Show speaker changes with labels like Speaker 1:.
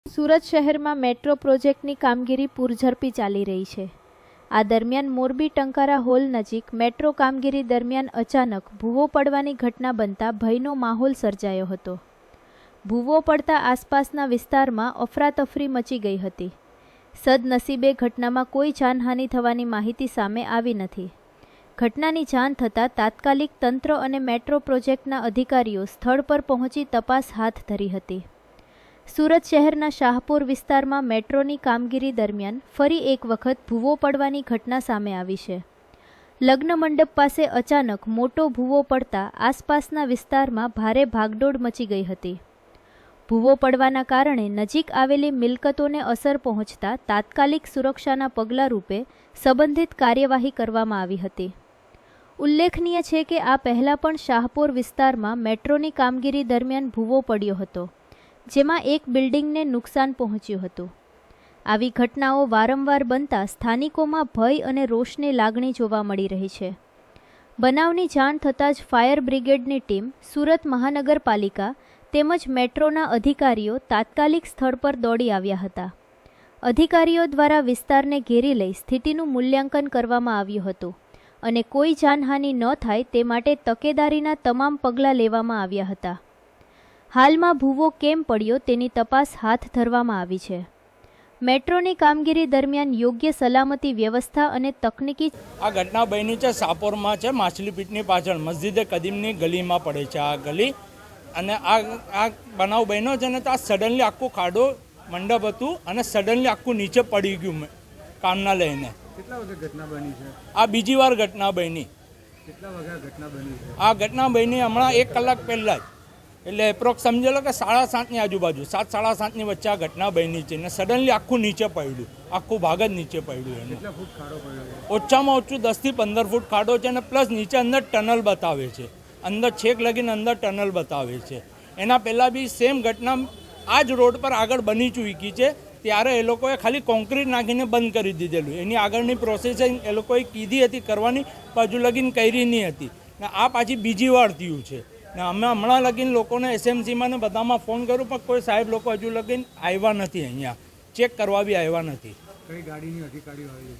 Speaker 1: સુરત શહેરમાં મેટ્રો પ્રોજેક્ટની કામગીરી પૂરઝડપી ચાલી રહી છે। આ દરમિયાન મોરબી ટંકારા હોલ નજીક મેટ્રો કામગીરી દરમિયાન અચાનક ભૂવો પડવાની ઘટના બનતા ભયનો માહોલ સર્જાયો હતો। ભૂવો પડતા આસપાસના વિસ્તારમાં અફરાતફરી મચી ગઈ હતી। સદનસીબે ઘટનામાં કોઈ જાનહાનિ થવાની માહિતી સામે આવી નથી। ઘટનાની જાણ થતાં તાત્કાલિક તંત્ર અને મેટ્રો પ્રોજેક્ટના અધિકારીઓ સ્થળ પર પહોંચી તપાસ હાથ ધરી હતી। સુરત શહેરના શાહપુર વિસ્તારમાં મેટ્રોની કામગીરી દરમિયાન ફરી એક વખત ભૂવો પડવાની ઘટના સામે આવી છે। લગ્ન મંડપ પાસે અચાનક મોટો ભૂવો પડતા આસપાસના વિસ્તારમાં ભારે ભાગદોડ મચી ગઈ હતી। ભૂવો પડવાના કારણે નજીક આવેલી મિલકતોને અસર પહોંચતા તાત્કાલિક સુરક્ષાના પગલાં રૂપે સંબંધિત કાર્યવાહી કરવામાં આવી હતી। ઉલ્લેખનીય છે કે આ પહેલાં પણ શાહપુર વિસ્તારમાં મેટ્રોની કામગીરી દરમિયાન ભૂવો પડ્યો હતો, જેમાં એક બિલ્ડિંગને નુકસાન પહોંચ્યું હતું। આવી ઘટનાઓ વારંવાર બનતા સ્થાનિકોમાં ભય અને રોષની લાગણી જોવા મળી રહી છે। બનાવની જાણ થતાં જ ફાયર બ્રિગેડની ટીમ, સુરત મહાનગરપાલિકા તેમજ મેટ્રોના અધિકારીઓ તાત્કાલિક સ્થળ પર દોડી આવ્યા હતા। અધિકારીઓ દ્વારા વિસ્તારને ઘેરી લઈ સ્થિતિનું મૂલ્યાંકન કરવામાં આવ્યું હતું અને કોઈ જાનહાનિ ન થાય તે માટે તકેદારીના તમામ પગલાં લેવામાં આવ્યા હતા। હાલમાં ભૂવો કેમ પડ્યો તેની તપાસ હાથ ધરવામાં આવી છે। મેટ્રોની કામગીરી દરમિયાન યોગ્ય સલામતી વ્યવસ્થા અને તકનીકી
Speaker 2: આ ઘટના બની છે શાહપુરમાં છે, માછલીપીટની પાછળ મસ્જિદે કદીમની ગલીમાં પડે છે આ ગલી। અને આ બનાવ બન્યો છે ને તો આ સડનલી આખું ખાડો મંડપ હતું અને સડનલી આખું નીચે પડી ગયું કામના લઈને।
Speaker 3: કેટલા વાગે ઘટના બની છે?
Speaker 2: આ બીજી વાર ઘટના બની।
Speaker 3: કેટલા વાગે ઘટના બની છે?
Speaker 2: આ ઘટના બની હમણાં 1 કલાક પહેલાં જ, એટલે એપ્રોક્સ સમજી લો કે 7:30ની આજુબાજુ, 7-7:30ની વચ્ચે આ ઘટના બની છે ને સડનલી આખું નીચે પડ્યું, આખું ભાગ જ નીચે પડ્યું એનું।
Speaker 3: કેટલા ફૂટ ખાડો પડ્યો છે?
Speaker 2: ઓછામાં ઓછું 10 થી 15 ફૂટ ખાડો છે અને પ્લસ નીચે અંદર ટનલ બતાવે છે, અંદર છેક લગીને અંદર ટનલ બતાવે છે। એના પહેલાં બી સેમ ઘટના આ જ રોડ પર આગળ બની ચૂકી છે, ત્યારે એ લોકોએ ખાલી કોન્ક્રીટ નાખીને બંધ કરી દીધેલું। એની આગળની પ્રોસેસિંગ એ લોકોએ કીધી હતી કરવાની, પણ હજુ લગીન કરી નહીં હતી ને આ પાછી બીજી વાર થયું છે ને અમે હમણાં લગીન લોકોને એસએમસીમાં ને બધામાં ફોન કર્યો પણ કોઈ સાહેબ લોકો હજુ લગીન આવ્યા નથી, અહીંયા ચેક કરવા બી આવ્યા નથી।
Speaker 3: કઈ ગાડીની અધિકારીઓ આવી?